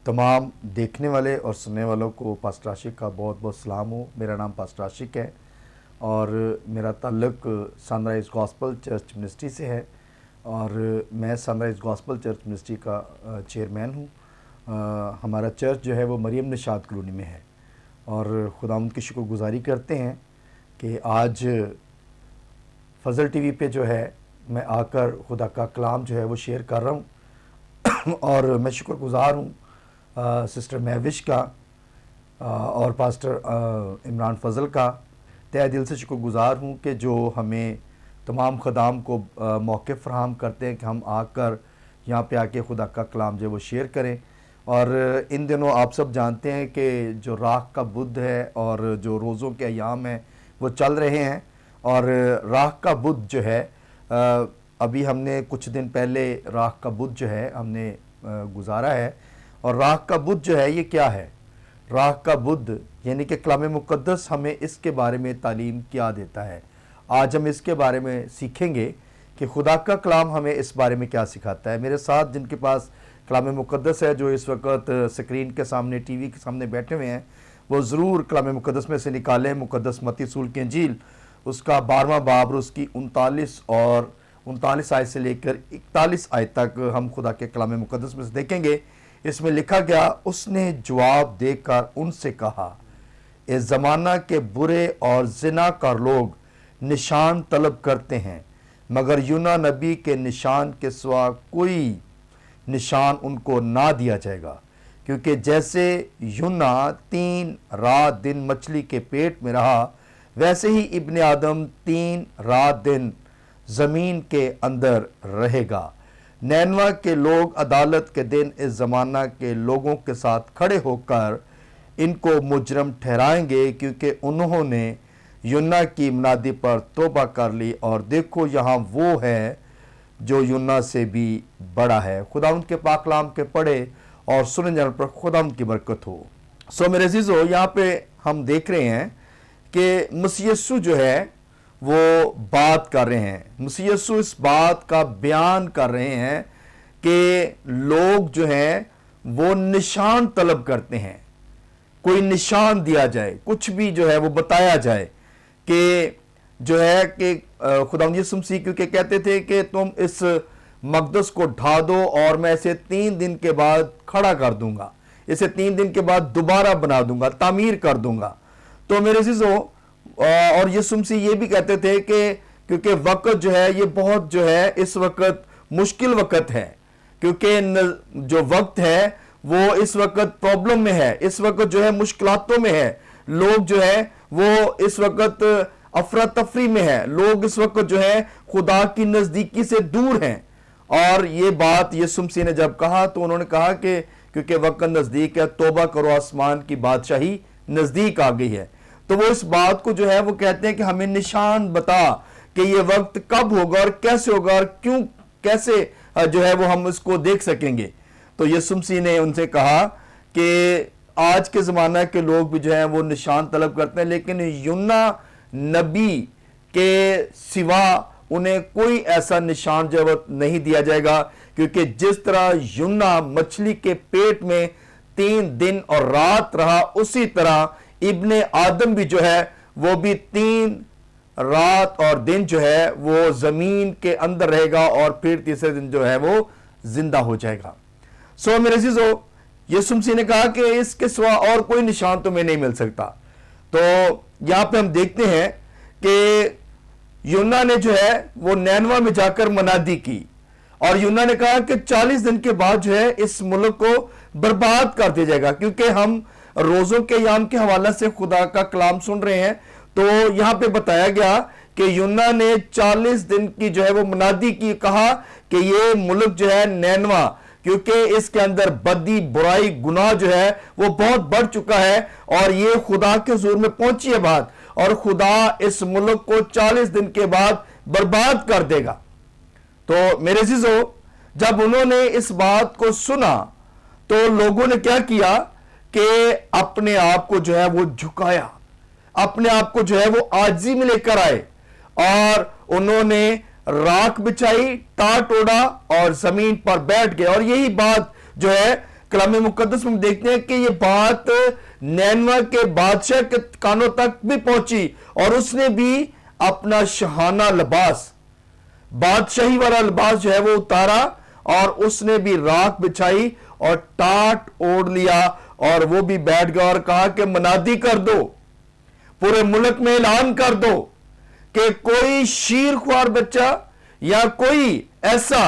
तमाम देखने वाले और सुनने वालों को पास्टर आशिक का बहुत बहुत सलाम हो। मेरा नाम पास्टर आशिक है और मेरा ताल्लुक सनराइज़ गॉस्पल चर्च मिनिस्ट्री से है और मैं सनराइज़ गॉस्पल चर्च मिनिस्ट्री का चेयरमैन हूँ। हमारा चर्च जो है वो मरियम निशात कॉलोनी में है और खुदावंद की शुक्रगुजारी करते हैं कि आज फजल टीवी पे जो है मैं आकर खुदा का कलाम जो है वो शेयर कर रहा हूँ और मैं शुक्रगुजार हूँ सिस्टर महविश का और पास्टर इमरान फजल का तहे दिल से शुक्रगुजार हूँ कि जो हमें तमाम ख़दाम को मौके फराहम करते हैं कि हम आकर यहाँ पे आके खुदा का कलाम जो वो शेयर करें। और इन दिनों आप सब जानते हैं कि जो राख का बुध है और जो रोज़ों के अयाम हैं वो चल रहे हैं और राख का बुध जो है अभी हमने कुछ दिन पहले राख का बुध जो है हमने गुजारा है। और राख का बुध जो है ये क्या है? राख का बुध यानी कि कलाम मुक़द्दस हमें इसके बारे में तालीम क्या देता है। आज हम इसके बारे में सीखेंगे कि खुदा का कलाम हमें इस बारे में क्या सिखाता है। मेरे साथ जिनके पास कलाम मुक़द्दस है, जो इस वक्त स्क्रीन के सामने टीवी के सामने बैठे हुए हैं, वो ज़रूर कलाम मुक़द्दस में से निकालें मुक़द्दस मत्ती रसूल की इंजील उसका 12वां बाब और उसकी 39 आयत से लेकर 41 आयत तक हम खुदा के कलाम मुक़द्दस में से देखेंगे। इसमें लिखा गया, उसने जवाब देकर उनसे कहा, इस ज़माना के बुरे और ज़िनाकार लोग निशान तलब करते हैं, मगर यूना नबी के निशान के सिवा कोई निशान उनको ना दिया जाएगा, क्योंकि जैसे यूना 3 रात दिन मछली के पेट में रहा, वैसे ही इब्ने आदम 3 रात दिन ज़मीन के अंदर रहेगा। नैनवा के लोग अदालत के दिन इस ज़माना के लोगों के साथ खड़े होकर इनको मुजरम ठहराएंगे, क्योंकि उन्होंने यूना की मुनादी पर तौबा कर ली और देखो यहाँ वो है जो यूना से भी बड़ा है। खुदावंद के पाक कलाम के पढ़े और सुने जाने पर खुदावंद की बरकत हो। सो मेरे अज़ीज़ो, यहाँ पे हम देख रहे हैं कि मसीह यीशु जो है वो बात कर रहे हैं। मसीह यीशु इस बात का बयान कर रहे हैं कि लोग जो हैं वो निशान तलब करते हैं, कोई निशान दिया जाए, कुछ भी जो है वो बताया जाए कि जो है कि खुदावंद यीशु मसीह क्योंकि कहते थे कि तुम इस मकदस को ढा दो और मैं इसे 3 दिन के बाद खड़ा कर दूंगा, इसे 3 दिन के बाद दोबारा बना दूंगा, तामीर कर दूंगा। तो मेरे अज़ीज़ों, और यीशु मसीह ये भी कहते थे कि क्योंकि वक्त जो है ये बहुत जो है इस वक्त मुश्किल वक्त है, क्योंकि जो वक्त है वो इस वक्त प्रॉब्लम में है, इस वक्त जो है मुश्किलातों में है, लोग जो है वो इस वक्त अफरा तफरी में है, लोग इस वक्त जो है खुदा की नज़दीकी से दूर हैं। और ये बात यीशु मसीह ने जब कहा तो उन्होंने कहा कि क्योंकि वक्त नज़दीक है, तौबा करो, आसमान की बादशाही नज़दीक आ गई है। तो वो इस बात को जो है वो कहते हैं कि हमें निशान बता कि ये वक्त कब होगा और कैसे होगा और क्यों, कैसे जो है वो हम इसको देख सकेंगे। तो यीशु मसीह ने उनसे कहा कि आज के ज़माना के लोग भी जो है वो निशान तलब करते हैं, लेकिन यूना नबी के सिवा उन्हें कोई ऐसा निशान जो है नहीं दिया जाएगा, क्योंकि जिस तरह यूना मछली के पेट में 3 दिन और रात रहा, उसी तरह इब्ने आदम भी जो है वो भी 3 रात और दिन जो है वो जमीन के अंदर रहेगा और फिर तीसरे दिन जो है वो जिंदा हो जाएगा। सो मेरे अज़ीज़ों, यीशु मसीह ने कहा कि इसके सिवा और कोई निशान तुम्हें नहीं मिल सकता। तो यहां पे हम देखते हैं कि यूना ने जो है वो नैनवा में जाकर मनादी की और यूना ने कहा कि 40 दिन के बाद जो है इस मुल्क को बर्बाद कर दिया जाएगा, क्योंकि हम रोज़ों के याम के हवाले से खुदा का कलाम सुन रहे हैं। तो यहां पे बताया गया कि यूना ने 40 दिन की जो है वो मुनादी की, कहा कि ये मुल्क जो है नैनवा, क्योंकि इसके अंदर बदी बुराई गुनाह जो है वो बहुत बढ़ चुका है और ये खुदा के हुजूर में पहुंची है बात, और खुदा इस मुल्क को 40 दिन के बाद बर्बाद कर देगा। तो मेरे अज़ीज़ों, जब उन्होंने इस बात को सुना तो लोगों ने क्या किया कि अपने आप को जो है वो झुकाया, अपने आप को जो है वो आजी में लेकर आए और उन्होंने राख बिछाई, टाट ओढ़ा और जमीन पर बैठ गए। और यही बात जो है کلام مقدس میں دیکھتے ہیں کہ یہ بات نینوا کے بادشاہ کے کانوں تک بھی پہنچی اور اس نے بھی اپنا شاہانہ لباس، بادشاہی والا لباس جو ہے وہ اتارا اور اس نے بھی راکھ بچھائی اور ٹاٹ اوڑھ لیا اور وہ بھی بیٹھ گیا اور کہا کہ منادی کر دو، پورے ملک میں اعلان کر دو کہ کوئی شیر خوار بچہ یا کوئی ایسا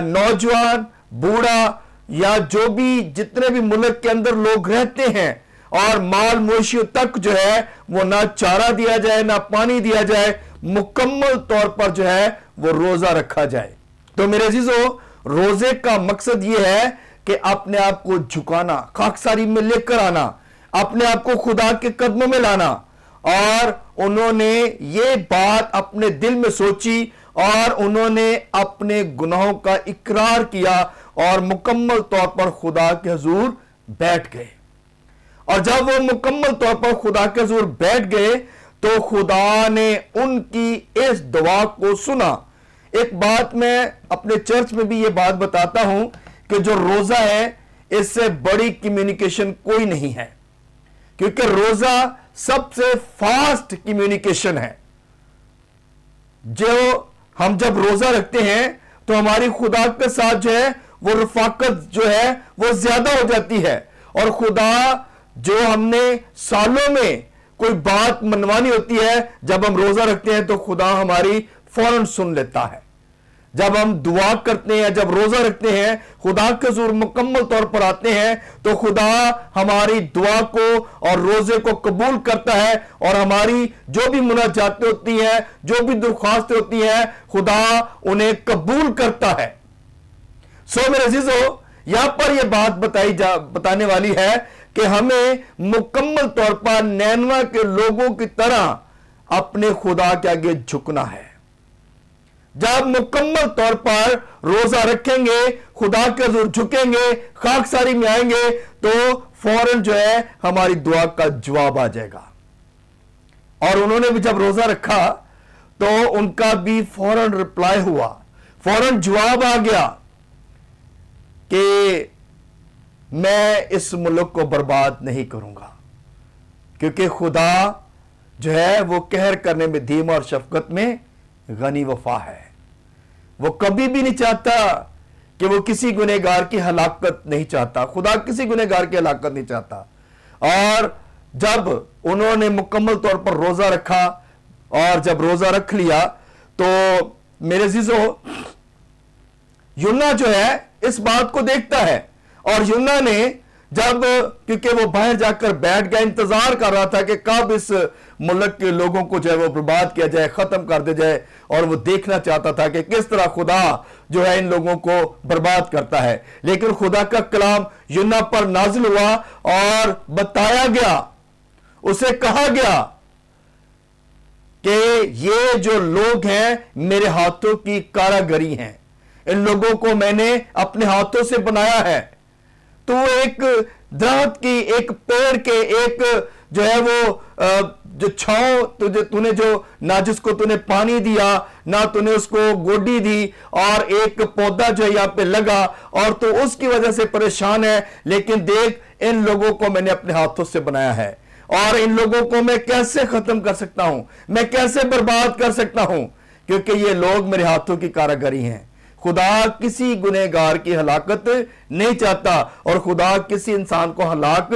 نوجوان، بوڑھا یا جو بھی جتنے بھی ملک کے اندر لوگ رہتے ہیں اور مال مویشیوں تک جو ہے وہ نہ چارہ دیا جائے نہ پانی دیا جائے، مکمل طور پر جو ہے وہ روزہ رکھا جائے۔ تو میرے عزیزو، روزے کا مقصد یہ ہے کہ اپنے آپ کو جھکانا، خاکساری میں لے کر آنا، اپنے آپ کو خدا کے قدموں میں لانا۔ اور انہوں نے یہ بات اپنے دل میں سوچی اور انہوں نے اپنے گناہوں کا اقرار کیا اور مکمل طور پر خدا کے حضور بیٹھ گئے۔ اور جب وہ مکمل طور پر خدا کے حضور بیٹھ گئے تو خدا نے ان کی اس دعا کو سنا۔ ایک بات میں اپنے چرچ میں بھی یہ بات بتاتا ہوں کہ جو روزہ ہے اس سے بڑی کمیونیکیشن کوئی نہیں ہے، کیونکہ روزہ سب سے فاسٹ کمیونیکیشن ہے۔ جو ہم جب روزہ رکھتے ہیں تو ہماری خدا کے ساتھ جو ہے وہ رفاقت جو ہے وہ زیادہ ہو جاتی ہے، اور خدا جو ہم نے سالوں میں کوئی بات منوانی ہوتی ہے، جب ہم روزہ رکھتے ہیں تو خدا ہماری فوراً سن لیتا ہے۔ جب ہم دعا کرتے ہیں، جب روزہ رکھتے ہیں، خدا کے حضور مکمل طور پر آتے ہیں تو خدا ہماری دعا کو اور روزے کو قبول کرتا ہے، اور ہماری جو بھی مناجاتیں ہوتی ہیں، جو بھی درخواستیں ہوتی ہیں، خدا انہیں قبول کرتا ہے۔ سو میرے عزیزو، یہاں پر یہ بات بتانے والی ہے کہ ہمیں مکمل طور پر نینوا کے لوگوں کی طرح اپنے خدا کے آگے جھکنا ہے۔ جب مکمل طور پر روزہ رکھیں گے، خدا کے حضور جھکیں گے، خاکساری میں آئیں گے تو فوراً جو ہے ہماری دعا کا جواب آ جائے گا۔ اور انہوں نے بھی جب روزہ رکھا تو ان کا بھی فوراً رپلائی ہوا، فوراً جواب آ گیا کہ میں اس ملک کو برباد نہیں کروں گا، کیونکہ خدا جو ہے وہ قہر کرنے میں دھیما اور شفقت میں غنی وفا ہے۔ وہ کبھی بھی نہیں چاہتا کہ وہ کسی گنہگار کی ہلاکت نہیں چاہتا، خدا کسی گنہگار کی ہلاکت نہیں چاہتا۔ اور جب انہوں نے مکمل طور پر روزہ رکھا اور جب روزہ رکھ لیا تو میرے عزیزو، یونا جو ہے اس بات کو دیکھتا ہے، اور یونا نے جب، کیونکہ وہ باہر جا کر بیٹھ گیا، انتظار کر رہا تھا کہ کب اس ملک کے لوگوں کو جو ہے وہ برباد کیا جائے، ختم کر دیا جائے، اور وہ دیکھنا چاہتا تھا کہ کس طرح خدا جو ہے ان لوگوں کو برباد کرتا ہے۔ لیکن خدا کا کلام یونا پر نازل ہوا اور بتایا گیا، اسے کہا گیا کہ یہ جو لوگ ہیں میرے ہاتھوں کی کاراگری ہیں، ان لوگوں کو میں نے اپنے ہاتھوں سے بنایا ہے۔ تو ایک درخت کی، ایک پیڑ کے، ایک جو ہے وہ جو چھاؤں تو نے جو نہ جس کو تو نے پانی دیا، نہ تو نے اس کو گوڈی دی، اور ایک پودا جو یہاں پہ لگا اور تو اس کی وجہ سے پریشان ہے، لیکن دیکھ ان لوگوں کو میں نے اپنے ہاتھوں سے بنایا ہے، اور ان لوگوں کو میں کیسے ختم کر سکتا ہوں، میں کیسے برباد کر سکتا ہوں، کیونکہ یہ لوگ میرے ہاتھوں کی کاراگری ہیں۔ خدا کسی گنہگار کی ہلاکت نہیں چاہتا، اور خدا کسی انسان کو ہلاک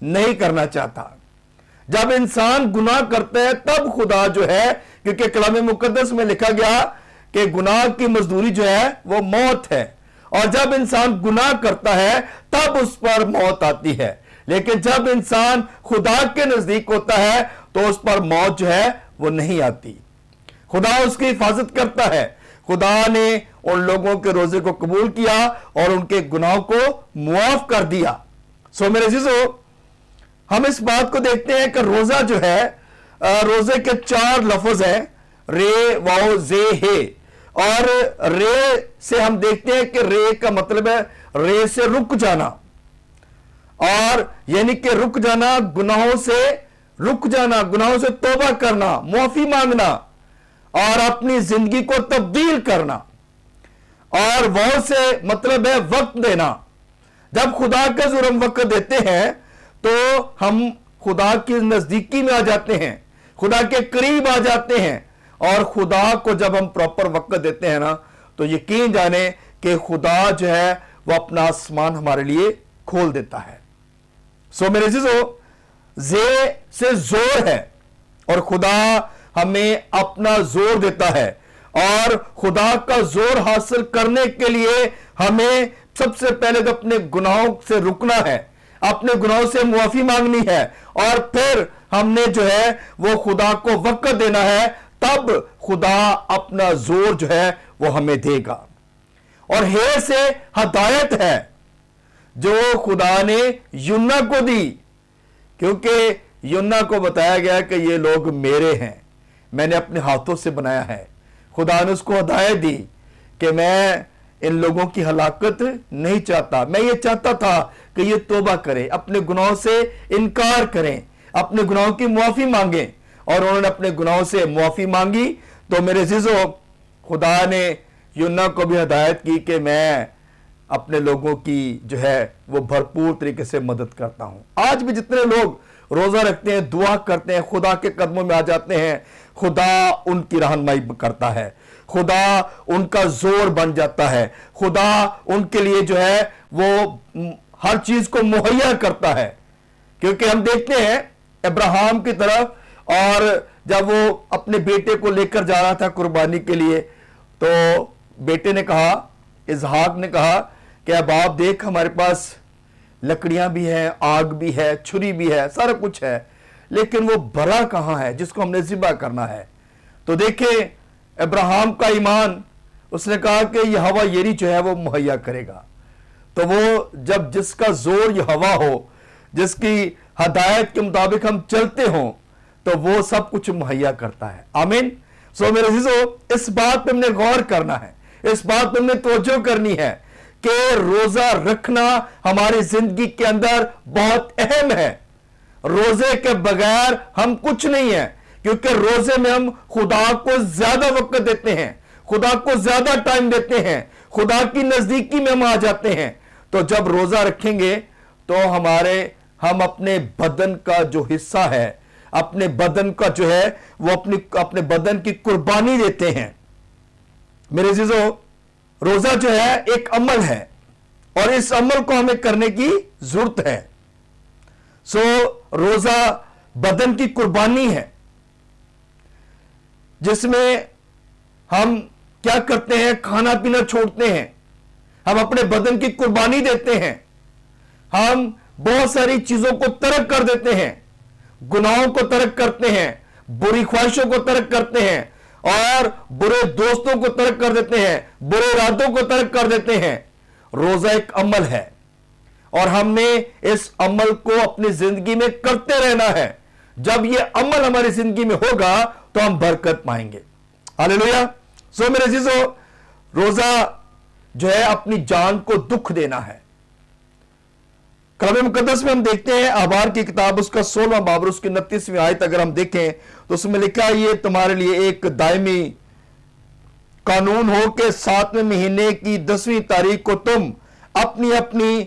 نہیں کرنا چاہتا۔ جب انسان گناہ کرتا ہے تب خدا جو ہے، کیونکہ کلام مقدس میں لکھا گیا کہ گناہ کی مزدوری جو ہے وہ موت ہے، اور جب انسان گناہ کرتا ہے تب اس پر موت آتی ہے، لیکن جب انسان خدا کے نزدیک ہوتا ہے تو اس پر موت جو ہے وہ نہیں آتی۔ خدا اس کی حفاظت کرتا ہے۔ خدا نے ان لوگوں کے روزے کو قبول کیا اور ان کے گناہوں کو معاف کر دیا۔ سو میرے عزیزو، ہم اس بات کو دیکھتے ہیں کہ روزہ جو ہے، روزے کے 4 لفظ ہیں، رے، واو، زے، ہے، اور رے سے ہم دیکھتے ہیں کہ رے کا مطلب ہے رے سے رک جانا، اور یعنی کہ رک جانا، گناہوں سے رک جانا، گناہوں سے توبہ کرنا، معافی مانگنا اور اپنی زندگی کو تبدیل کرنا۔ اور وہ سے مطلب ہے وقت دینا۔ جب خدا کا حضور ہم وقت دیتے ہیں تو ہم خدا کی نزدیکی میں آ جاتے ہیں, خدا کے قریب آ جاتے ہیں, اور خدا کو جب ہم پراپر وقت دیتے ہیں نا تو یقین جانے کہ خدا جو ہے وہ اپنا آسمان ہمارے لیے کھول دیتا ہے. سو میرے عزیزو, زے سے زور ہے اور خدا ہمیں اپنا زور دیتا ہے, اور خدا کا زور حاصل کرنے کے لیے ہمیں سب سے پہلے تو اپنے گناہوں سے رکنا ہے, اپنے گناہوں سے معافی مانگنی ہے, اور پھر ہم نے جو ہے وہ خدا کو وقت دینا ہے, تب خدا اپنا زور جو ہے وہ ہمیں دے گا. اور ہے سے ہدایت ہے جو خدا نے یونا کو دی, کیونکہ یونا کو بتایا گیا کہ یہ لوگ میرے ہیں, میں نے اپنے ہاتھوں سے بنایا ہے. خدا نے اس کو ہدایت دی کہ میں ان لوگوں کی ہلاکت نہیں چاہتا, میں یہ چاہتا تھا کہ یہ توبہ کریں, اپنے گناہوں سے انکار کریں, اپنے گناہوں کی معافی مانگیں, اور انہوں نے اپنے گناہوں سے معافی مانگی. تو میرے عزیزو, خدا نے یونا کو بھی ہدایت کی کہ میں اپنے لوگوں کی جو ہے وہ بھرپور طریقے سے مدد کرتا ہوں. آج بھی جتنے لوگ روزہ رکھتے ہیں, دعا کرتے ہیں, خدا کے قدموں میں آ جاتے ہیں, خدا ان کی رہنمائی کرتا ہے, خدا ان کا زور بن جاتا ہے, خدا ان کے لیے جو ہے وہ ہر چیز کو مہیا کرتا ہے. کیونکہ ہم دیکھتے ہیں ابراہیم کی طرف, اور جب وہ اپنے بیٹے کو لے کر جا رہا تھا قربانی کے لیے, تو بیٹے نے کہا, اسحاق نے کہا کہ اب آپ دیکھ ہمارے پاس لکڑیاں بھی ہیں, آگ بھی ہے, چھری بھی ہے, سارا کچھ ہے, لیکن وہ بڑا کہاں ہے جس کو ہم نے ذبح کرنا ہے. تو دیکھیں ابراہیم کا ایمان, اس نے کہا کہ یہ ہوا یری جو ہے وہ مہیا کرے گا. تو وہ جب جس کا زور یہ ہوا ہو, جس کی ہدایت کے مطابق ہم چلتے ہوں, تو وہ سب کچھ مہیا کرتا ہے. آمین. سو میرے عزیزو, اس بات پہ ہم نے غور کرنا ہے, اس بات پہ ہم نے توجہ کرنی ہے کہ روزہ رکھنا ہماری زندگی کے اندر بہت اہم ہے. روزے کے بغیر ہم کچھ نہیں ہیں, کیونکہ روزے میں ہم خدا کو زیادہ وقت دیتے ہیں, خدا کو زیادہ ٹائم دیتے ہیں, خدا کی نزدیکی میں ہم آ جاتے ہیں. تو جب روزہ رکھیں گے تو ہم اپنے بدن کا جو حصہ ہے, اپنے بدن کا جو ہے وہ اپنے بدن کی قربانی دیتے ہیں. میرے عزیزو, روزہ جو ہے ایک عمل ہے, اور اس عمل کو ہمیں کرنے کی ضرورت ہے. سو روزہ بدن کی قربانی ہے, جس میں ہم کیا کرتے ہیں, کھانا پینا چھوڑتے ہیں, ہم اپنے بدن کی قربانی دیتے ہیں, ہم بہت ساری چیزوں کو ترک کر دیتے ہیں, گناہوں کو ترک کرتے ہیں, بری خواہشوں کو ترک کرتے ہیں, اور برے دوستوں کو ترک کر دیتے ہیں, برے ارادوں کو ترک کر دیتے ہیں. روزہ ایک عمل ہے, اور ہم نے اس عمل کو اپنی زندگی میں کرتے رہنا ہے. جب یہ عمل ہماری زندگی میں ہوگا تو ہم برکت پائیں گے. ہاللیلویا. سو میرے عزیزو, روزہ جو ہے اپنی جان کو دکھ دینا ہے. کلام مقدس میں ہم دیکھتے ہیں, احبار کی کتاب اس کا 16واں باب اور اس کی 29ویں آیت اگر ہم دیکھیں تو اس میں لکھا ہے, یہ تمہارے لیے ایک دائمی قانون ہو کہ 7ویں مہینے کی 10ویں تاریخ کو تم اپنی اپنی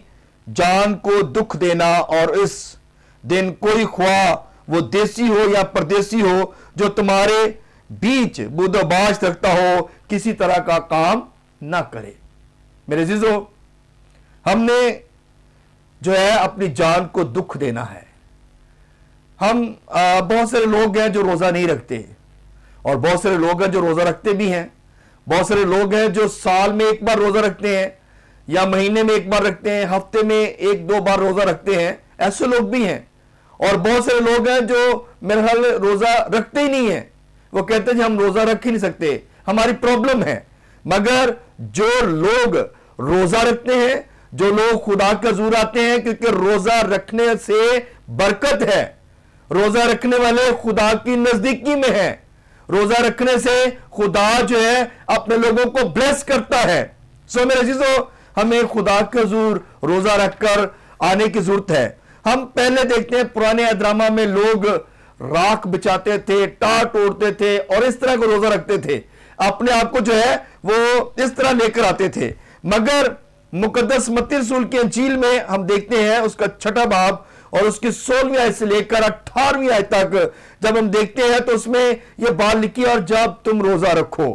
جان کو دکھ دینا, اور اس دن کوئی خواہ وہ دیسی ہو یا پردیسی ہو جو تمہارے بیچ بود و باش رکھتا ہو, کسی طرح کا کام نہ کرے. میرے عزیزو, ہم نے جو ہے اپنی جان کو دکھ دینا ہے. ہم بہت سارے لوگ ہیں جو روزہ نہیں رکھتے, اور بہت سارے لوگ ہیں جو روزہ رکھتے بھی ہیں. بہت سارے لوگ ہیں جو سال میں ایک بار روزہ رکھتے ہیں, یا مہینے میں ایک بار رکھتے ہیں, ہفتے میں 1-2 بار روزہ رکھتے ہیں. ایسے لوگ بھی ہیں. اور بہت سارے لوگ ہیں جو میرے خیال روزہ رکھتے ہی نہیں ہیں. وہ کہتے ہیں ہم روزہ رکھ ہی نہیں سکتے, ہماری پرابلم ہے. مگر جو لوگ روزہ رکھتے ہیں, جو لوگ خدا کا حضور آتے ہیں, کیونکہ روزہ رکھنے سے برکت ہے. روزہ رکھنے والے خدا کی نزدیکی میں ہیں. روزہ رکھنے سے خدا جو ہے اپنے لوگوں کو بلیس کرتا ہے. سو میرے عزیزو, ہمیں خدا کا حضور روزہ رکھ کر آنے کی ضرورت ہے. ہم پہلے دیکھتے ہیں پرانے ڈرامہ میں لوگ راکھ بچاتے تھے, ٹاٹ اوڑتے تھے, اور اس طرح کو روزہ رکھتے تھے. اپنے آپ کو جو ہے وہ اس طرح لے کر آتے تھے. مگر मुकद्दस मत्ती रसूल की अंजील में हम देखते हैं उसका 6वां बाब और उसकी 16वीं आयत से लेकर 18वीं आयत तक जब हम देखते हैं तो उसमें यह बात लिखी, और जब तुम रोजा रखो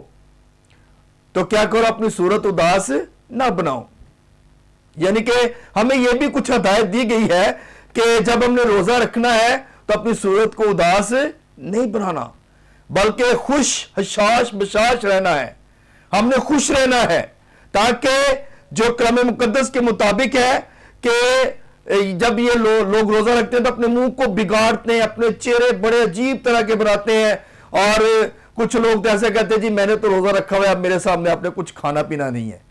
तो क्या करो, अपनी सूरत उदास ना बनाओ। यानी कि हमें यह भी कुछ हदायत दी गई है कि जब हमने रोजा रखना है तो अपनी सूरत को उदास नहीं बनाना, बल्कि खुश हशाश बशाश रहना है। हमने खुश रहना है, ताकि जो क्रम मुकद्दस के मुताबिक है कि जब ये लोग रोजा रखते हैं तो अपने मुंह को बिगाड़ते हैं, अपने चेहरे बड़े अजीब तरह के बनाते हैं, और कुछ लोग तो ऐसे कहते हैं जी मैंने तो रोजा रखा हुआ है, अब मेरे सामने आपने कुछ खाना पीना नहीं है।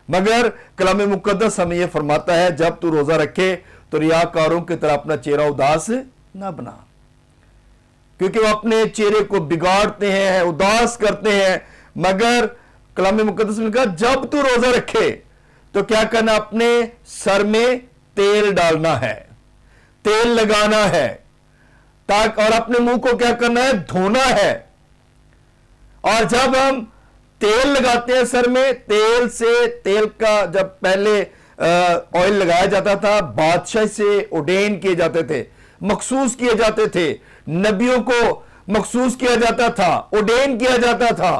मगर कलाम मुकद्दस हमें यह फरमाता है जब तू रोजा रखे तो रियाकारों की तरह अपना चेहरा उदास ना बना, क्योंकि वो अपने चेहरे को बिगाड़ते हैं, उदास करते हैं। मगर कलाम मुकद्दस में कहा जब तू रोजा रखे तो क्या करना, अपने सर में तेल डालना है, तेल लगाना है, ताकि और अपने मुंह को क्या करना है, धोना है। और जब हम तेल लगाते हैं सर में, तेल का जब पहले ऑयल लगाया जाता था, बादशाह से ऑर्डेन किए जाते थे, मखसूस किए जाते थे, नबियों को मखसूस किया जाता था, ऑर्डेन किया जाता था,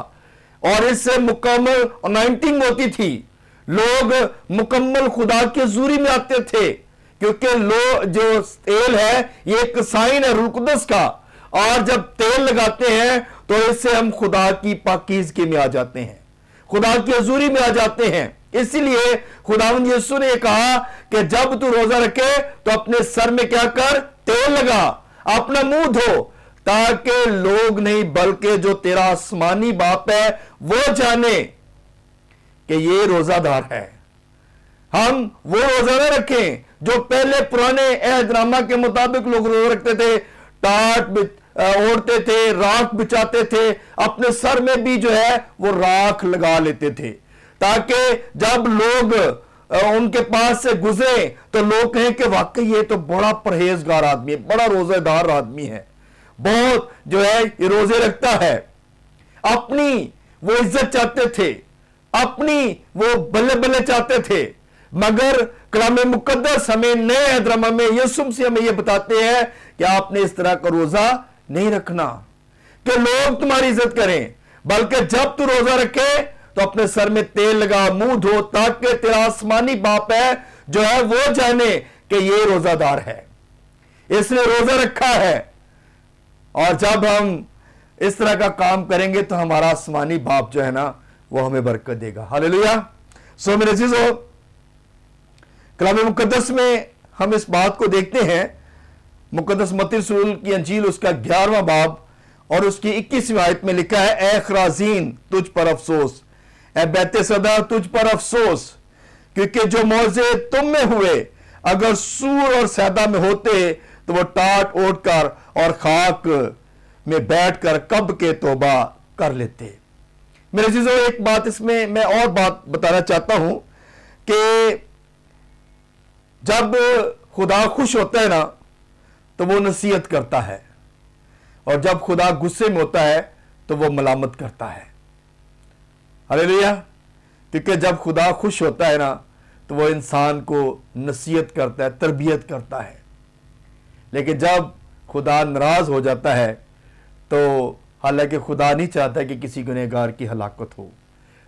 और इससे मुकम्मल अनॉइंटिंग होती थी। लोग मुकम्मल खुदा के हुजूरी में आते थे, क्योंकि जो तेल है ये एक साइन है रूह कुदस का, और जब तेल लगाते हैं तो इससे हम खुदा की पाकीज़गी में आ जाते हैं, खुदा की हुजूरी में आ जाते हैं। इसीलिए खुदावंद यीशु ने कहा कि जब तू रोजा रखे तो अपने सर में क्या कर, तेल लगा, अपना मुंह धो, ताकि लोग नहीं बल्कि जो तेरा आसमानी बाप है वो जाने कि ये रोजादार है। हम वो रोजा न रखें जो पहले पुराने एहदनामा के मुताबिक लोग रोजा रखते थे, टाट ओढ़ते थे, राख बिछाते थे, अपने सर में भी जो है वो राख लगा लेते थे, ताकि जब लोग उनके पास से गुजरे तो लोग कहें कि वाकई ये तो बड़ा परहेजगार आदमी है, बड़ा रोजेदार आदमी है, बहुत जो है ये रोजे रखता है। अपनी वो इज्जत चाहते थे, अपनी वो बल्ले बल्ले चाहते थे। मगर कलाम मुकद्दस हमें नए एहदनामा में यीशु मसीह हमें ये बताते हैं कि आपने इस तरह का रोजा नहीं रखना कि लोग तुम्हारी इज्जत करें, बल्कि जब तू रोजा रखे तो अपने सर में तेल लगा, मुंह धो, ताकि तेरा आसमानी बाप है जो है वो जाने कि ये रोजादार है, इसने रोजा रखा है। और जब हम इस तरह का काम करेंगे तो हमारा आसमानी बाप जो है ना वो हमें बरकत देगा। हालेलुया। सो मेरे अजीजों, कलाम मुकद्दस में हम इस बात को देखते हैं, मुकद्दस मत्ती रसूल की अंजील उसका 11वां बाब और उसकी 21वीं आयत में लिखा है, ए खराजीन तुझ पर अफसोस, ए बैतसैदा तुझ पर अफसोस, क्योंकि जो मौजे तुम में हुए अगर सूर और सैदा में होते तो वो टाट ओढ़ कर और खाक में बैठकर कब के तौबा कर लेते। मेरे अजीजों, एक बात इसमें मैं और बात बताना चाहता हूं कि जब खुदा खुश होता है ना तो वो नसीहत करता है, और जब खुदा गुस्से में होता है तो वो मलामत करता है। हालेलुया। क्योंकि जब खुदा खुश होता है ना तो वो इंसान को नसीहत करता है, तरबियत करता है, लेकिन जब खुदा नाराज हो जाता है तो हालांकि खुदा नहीं चाहता कि किसी गुनहगार की हलाकत हो,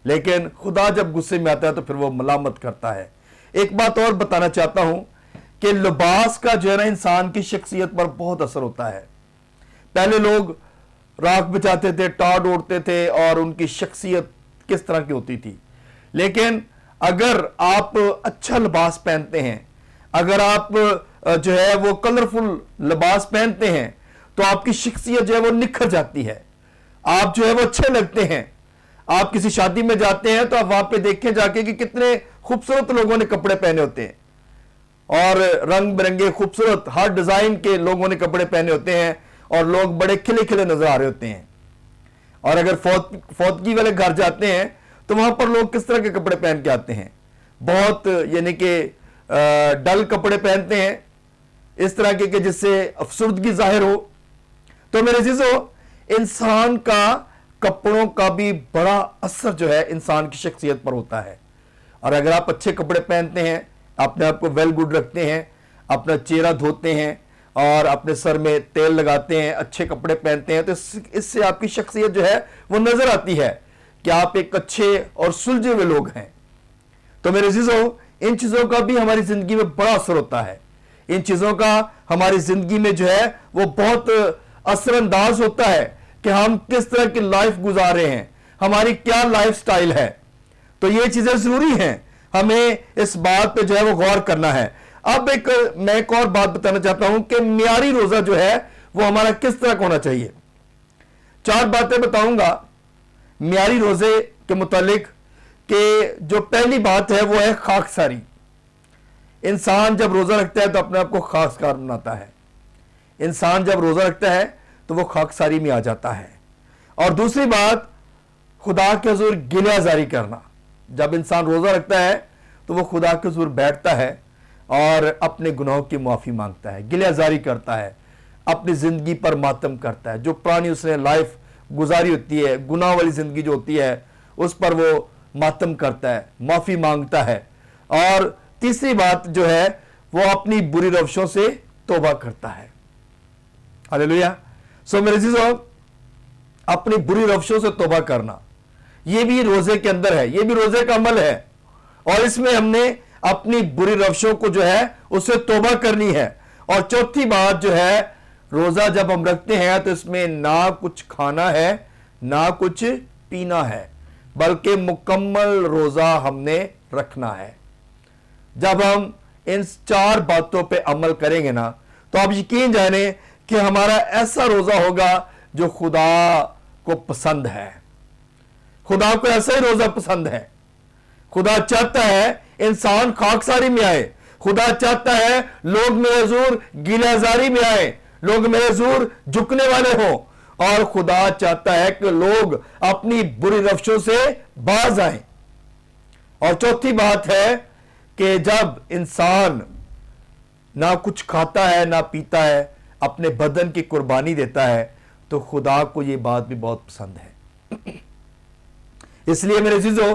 लेकिन खुदा जब गुस्से में आता है तो फिर वो मलामत करता है। एक बात और बताना चाहता हूं कि लिबास का जो है ना इंसान की शख्सियत पर बहुत असर होता है। पहले लोग राख बिछाते थे, टाट ओढ़ते थे, और उनकी शख्सियत किस तरह की होती थी। लेकिन अगर आप अच्छा लिबास पहनते हैं, अगर आप जो है वो कलरफुल लिबास पहनते हैं तो आपकी शख्सियत जो है वो निखर जाती है, आप जो है वो अच्छे लगते हैं। आप किसी शादी में जाते हैं तो आप वहां पे देखें जाके कि कितने खूबसूरत लोगों ने कपड़े पहने होते हैं, और रंग बिरंगे खूबसूरत हर डिजाइन के लोगों ने कपड़े पहने होते हैं, और लोग बड़े खिले खिले नजर आ रहे होते हैं। और अगर फौतगी वाले घर जाते हैं तो वहां पर लोग किस तरह के कपड़े पहन के आते हैं, बहुत यानी कि डल कपड़े पहनते हैं, इस तरह के जिससे अफसुर्दगी जाहिर हो। तो मेरे अजीजों, इंसान का कपड़ों का भी बड़ा असर जो है इंसान की शख्सियत पर होता है। اور اگر آپ اچھے کپڑے پہنتے ہیں, اپنے آپ کو ویل گڈ رکھتے ہیں, اپنا چہرہ دھوتے ہیں اور اپنے سر میں تیل لگاتے ہیں, اچھے کپڑے پہنتے ہیں, تو اس سے آپ کی شخصیت جو ہے وہ نظر آتی ہے کہ آپ ایک اچھے اور سلجھے ہوئے لوگ ہیں. تو میرے عزیزوں, ان چیزوں کا بھی ہماری زندگی میں بڑا اثر ہوتا ہے. ان چیزوں کا ہماری زندگی میں جو ہے وہ بہت اثر انداز ہوتا ہے کہ ہم کس طرح کی لائف گزار رہے ہیں, ہماری کیا لائف سٹائل ہے. تو یہ چیزیں ضروری ہیں, ہمیں اس بات پہ جو ہے وہ غور کرنا ہے. اب میں ایک اور بات بتانا چاہتا ہوں کہ معیاری روزہ جو ہے وہ ہمارا کس طرح کا ہونا چاہیے. 4 باتیں بتاؤں گا معیاری روزے کے متعلق, کہ جو پہلی بات ہے وہ ہے خاکساری. انسان جب روزہ رکھتا ہے تو اپنے آپ کو خاکسار بناتا ہے. انسان جب روزہ رکھتا ہے تو وہ خاکساری میں آ جاتا ہے. اور دوسری بات, خدا کے حضور گلہ زاری کرنا. جب انسان روزہ رکھتا ہے تو وہ خدا کے حضور بیٹھتا ہے اور اپنے گناہوں کی معافی مانگتا ہے, گلہ زاری کرتا ہے, اپنی زندگی پر ماتم کرتا ہے. جو پرانی اس نے لائف گزاری ہوتی ہے, گناہ والی زندگی جو ہوتی ہے, اس پر وہ ماتم کرتا ہے, معافی مانگتا ہے. اور تیسری بات جو ہے وہ اپنی بری روشوں سے توبہ کرتا ہے. ہاللیلویہ. سو میرے عزیزو, اپنی بری روشوں سے توبہ کرنا یہ بھی روزے کے اندر ہے, یہ بھی روزے کا عمل ہے. اور اس میں ہم نے اپنی بری روشوں کو جو ہے اس سے توبہ کرنی ہے. اور چوتھی بات جو ہے, روزہ جب ہم رکھتے ہیں تو اس میں نہ کچھ کھانا ہے نہ کچھ پینا ہے, بلکہ مکمل روزہ ہم نے رکھنا ہے. جب ہم ان 4 باتوں پہ عمل کریں گے نا, تو آپ یقین جانیں کہ ہمارا ایسا روزہ ہوگا جو خدا کو پسند ہے. خدا کو ایسا ہی روزہ پسند ہے. خدا چاہتا ہے انسان خاکساری میں آئے. خدا چاہتا ہے لوگ میرے حضور گلہ زاری میں آئے, لوگ میرے حضور جھکنے والے ہوں. اور خدا چاہتا ہے کہ لوگ اپنی بری روشوں سے باز آئیں. اور چوتھی بات ہے کہ جب انسان نہ کچھ کھاتا ہے نہ پیتا ہے, اپنے بدن کی قربانی دیتا ہے, تو خدا کو یہ بات بھی بہت پسند ہے. اس لیے میرے عزیزو,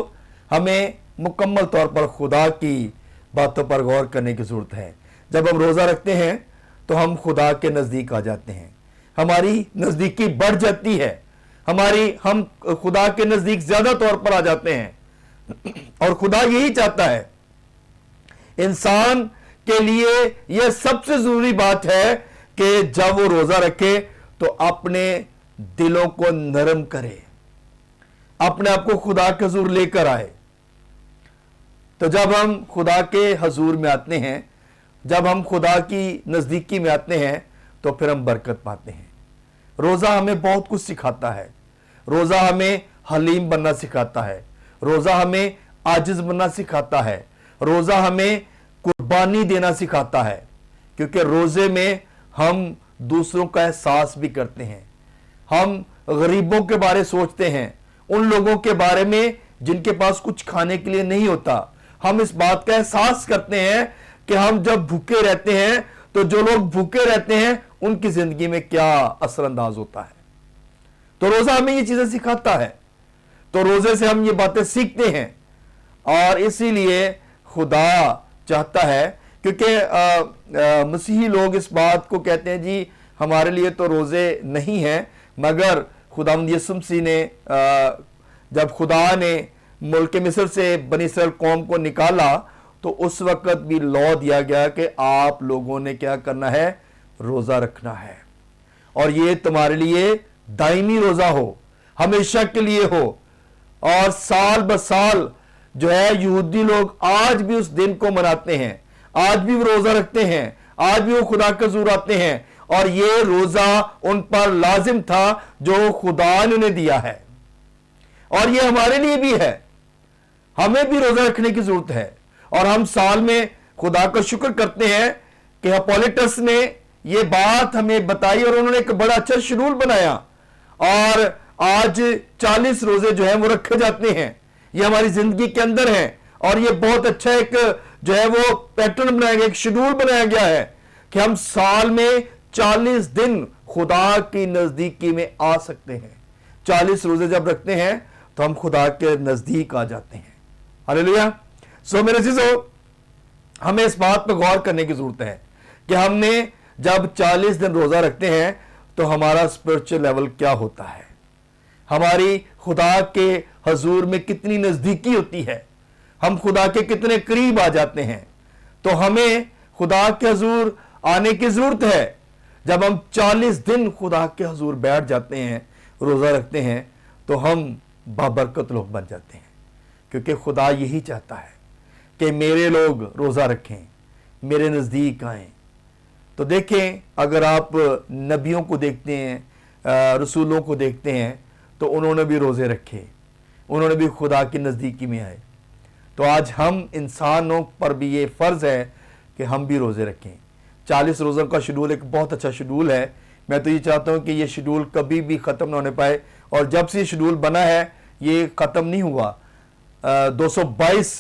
ہمیں مکمل طور پر خدا کی باتوں پر غور کرنے کی ضرورت ہے. جب ہم روزہ رکھتے ہیں تو ہم خدا کے نزدیک آ جاتے ہیں, ہماری نزدیکی بڑھ جاتی ہے, ہم خدا کے نزدیک زیادہ طور پر آ جاتے ہیں. اور خدا یہی چاہتا ہے. انسان کے لیے یہ سب سے ضروری بات ہے کہ جب وہ روزہ رکھے تو اپنے دلوں کو نرم کرے, اپنے آپ کو خدا کے حضور لے کر آئے. تو جب ہم خدا کے حضور میں آتے ہیں, جب ہم خدا کی نزدیکی میں آتے ہیں, تو پھر ہم برکت پاتے ہیں. روزہ ہمیں بہت کچھ سکھاتا ہے. روزہ ہمیں حلیم بننا سکھاتا ہے. روزہ ہمیں عاجز بننا سکھاتا ہے. روزہ ہمیں قربانی دینا سکھاتا ہے, کیونکہ روزے میں ہم دوسروں کا احساس بھی کرتے ہیں. ہم غریبوں کے بارے سوچتے ہیں, ان لوگوں کے بارے میں جن کے پاس کچھ کھانے کے لیے نہیں ہوتا. ہم اس بات کا احساس کرتے ہیں کہ ہم جب بھوکے رہتے ہیں تو جو لوگ بھوکے رہتے ہیں ان کی زندگی میں کیا اثر انداز ہوتا ہے. تو روزہ ہمیں یہ چیزیں سکھاتا ہے. تو روزے سے ہم یہ باتیں سیکھتے ہیں. اور اسی لیے خدا چاہتا ہے, کیونکہ مسیحی لوگ اس بات کو کہتے ہیں جی ہمارے لیے تو روزے نہیں ہیں, مگر خداوند یسوع مسیح نے جب خدا نے ملک مصر سے بنی اسرائیل قوم کو نکالا تو اس وقت بھی لو دیا گیا کہ آپ لوگوں نے کیا کرنا ہے, روزہ رکھنا ہے. اور یہ تمہارے لیے دائمی روزہ ہو, ہمیشہ کے لیے ہو. اور سال بسال جو ہے یہودی لوگ آج بھی اس دن کو مناتے ہیں, آج بھی وہ روزہ رکھتے ہیں, آج بھی وہ خدا کے حضور آتے ہیں. اور یہ روزہ ان پر لازم تھا جو خدا نے انہیں دیا ہے, اور یہ ہمارے لیے بھی ہے. ہمیں بھی روزہ رکھنے کی ضرورت ہے. اور ہم سال میں خدا کا شکر کرتے ہیں کہ اپولیٹس نے یہ بات ہمیں بتائی اور انہوں نے ایک بڑا اچھا شیڈول بنایا, اور آج 40 روزے جو ہیں وہ رکھے جاتے ہیں. یہ ہماری زندگی کے اندر ہیں, اور یہ بہت اچھا ایک جو ہے وہ پیٹرن بنایا گیا, ایک شیڈول بنایا گیا ہے کہ ہم سال میں 40 دن خدا کی نزدیکی میں آ سکتے ہیں. 40 روزے جب رکھتے ہیں تو ہم خدا کے نزدیک آ جاتے ہیں. ہاللیلویہ. सो मेरे अजीजों, हमें इस बात पर गौर करने की जरूरत है कि हमने जब 40 दिन रोजा रखते हैं तो हमारा स्पिरिचुअल लेवल क्या होता है, हमारी खुदा के हजूर में कितनी नजदीकी होती है, हम खुदा के कितने करीब आ जाते हैं। तो हमें खुदा के हजूर आने की जरूरत है। जब हम 40 दिन खुदा के हजूर बैठ जाते हैं, रोजा रखते हैं, तो हम बाबरकत लोग बन जाते हैं, क्योंकि खुदा यही चाहता है कि मेरे लोग रोजा रखें, मेरे नजदीक आए। तो देखें, अगर आप नबियों को देखते हैं, रसूलों को देखते हैं, तो उन्होंने भी रोजे रखे, उन्होंने भी खुदा की नजदीकी में आए। तो आज हम इंसानों पर भी ये फर्ज है कि हम भी रोजे रखें। 40 रोज़ों का शेड्यूल एक बहुत अच्छा शेड्यूल है। मैं तो ये चाहता हूँ कि ये शेड्यूल कभी भी ख़त्म ना होने पाए, और जब से ये शेड्यूल बना है ये ख़त्म नहीं हुआ। 222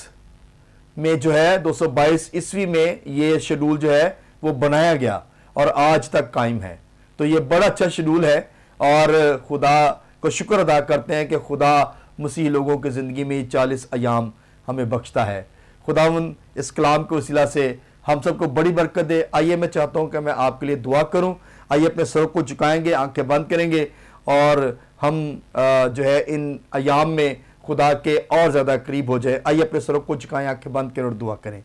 में जो है 222 ईस्वी में ये शेड्यूल जो है वो बनाया गया और आज तक कायम है। तो ये बड़ा अच्छा शेड्यूल है और खुदा को शुक्र अदा करते हैं कि खुदा मसीह लोगों की ज़िंदगी में 40 अयाम हमें बख्शता है। खुदावंद इस कलाम के वसीला से हम सबको बड़ी बरकत दे। आइए, मैं चाहता हूं कि मैं आपके लिए दुआ करूं। आइए अपने सर को झुकाएंगे, आंखें बंद करेंगे और हम जो है इन अयाम में खुदा के और ज़्यादा करीब हो जाए। आइए अपने सर को झुकाएं, आंखें बंद करें और दुआ करें।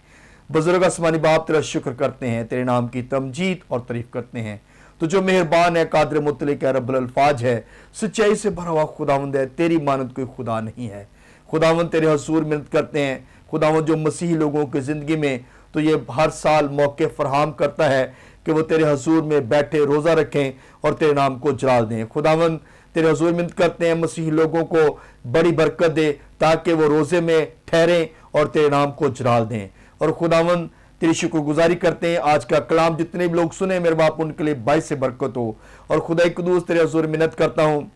बुजुर्ग आसमानी बाप, तेरा शुक्र करते हैं, तेरे नाम की तमजीद और तारीफ करते हैं। तो जो मेहरबान है, कादिर मुतलिक है, रब्बुल अल्फाज है, सच्चाई से भरा हुआ खुदावंद है, तेरी मानद कोई खुदा नहीं है। खुदावंद तेरे हजूर मिन्नत करते हैं खुदावंद, जो मसीही लोगों की ज़िंदगी में तो ये हर साल मौके फराहम करता है कि वो तेरे हजूर में बैठे रोज़ा रखें और तेरे नाम को जलाल दें। खुदावंद तेरे हजूर मिन्नत करते हैं मसीही लोगों को बड़ी बरकत दे, ताकि वो रोज़े में ठहरें और तेरे नाम को जलाल दें। और खुदावंद तेरी शुक्रगुजारी करते हैं, आज का कलाम जितने भी लोग सुने मेरे बाप, उनके लिए बाइस से बरकत हो। और खुदा कुदूस तेरे हजूर मिन्नत करता हूँ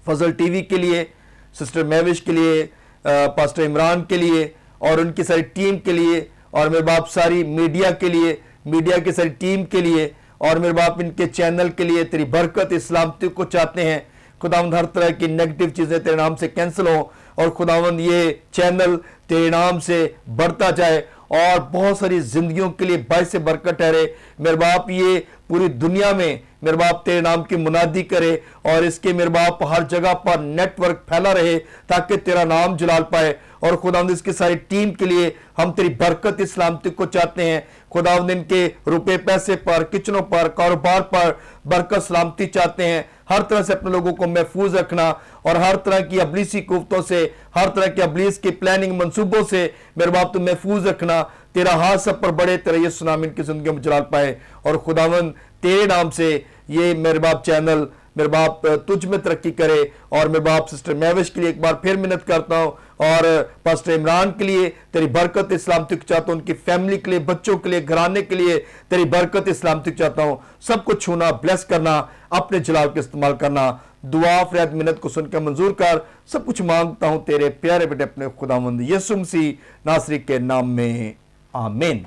फजल टीवी के लिए, सिस्टर महविश के लिए, पास्टर इमरान के लिए और उनकी सारी टीम के लिए, और मेरे बाप सारी मीडिया के लिए, मीडिया की सारी टीम के लिए, और मेरे बाप इनके चैनल के लिए तेरी बरकत इस्लामती को चाहते हैं। खुदावंद हर तरह की नेगेटिव चीज़ें तेरे नाम से कैंसिल हो और खुदावंद ये चैनल तेरे नाम से बढ़ता जाए और बहुत सारी जिंदगियों के लिए बाइस से बरकत ठहरे। मेरे बाप ये पूरी दुनिया में मेरे बाप तेरे नाम की मुनादी करे और इसके मेरे बाप हर जगह पर नेटवर्क फैला रहे, ताकि तेरा नाम जलाल पाए। और खुदावंद इसकी सारी टीम के लिए हम तेरी बरकत इस्लामती को चाहते हैं। खुदावंद इनके रुपए पैसे पर, किचनों पर, कारोबार पर बरकत सलामती चाहते हैं। हर तरह से अपने लोगों को महफूज रखना और हर तरह की अबलीसी कुफ्तों से, हर तरह की अबलीस की प्लानिंग मंसूबों से मेरे बाप तुम महफूज रखना। तेरा हाथ सब पर बड़े, तेरा यीशु नाम इनकी जिंदगी में जलाल पाए। और खुदावंद तेरे नाम से ये मेरे बाप चैनल मेरे बाप तुझ में तरक्की करे। और मेरे बाप सिस्टर महविश के लिए एक बार फिर मिन्नत करता हूँ, और पास्टर इमरान के लिए तेरी बरकत इस्लामती चाहता हूँ, उनकी फैमिली के लिए, बच्चों के लिए, घराने के लिए तेरी बरकत इस्लामती चाहता हूँ। सब कुछ छूना, ब्लेस करना, अपने जलाल के इस्तेमाल करना। दुआ फरियाद मिन्नत को सुनकर मंजूर कर। सब कुछ मांगता हूँ तेरे प्यारे बेटे अपने खुदावंद यीशु मसीह नासरी के नाम में, आमीन।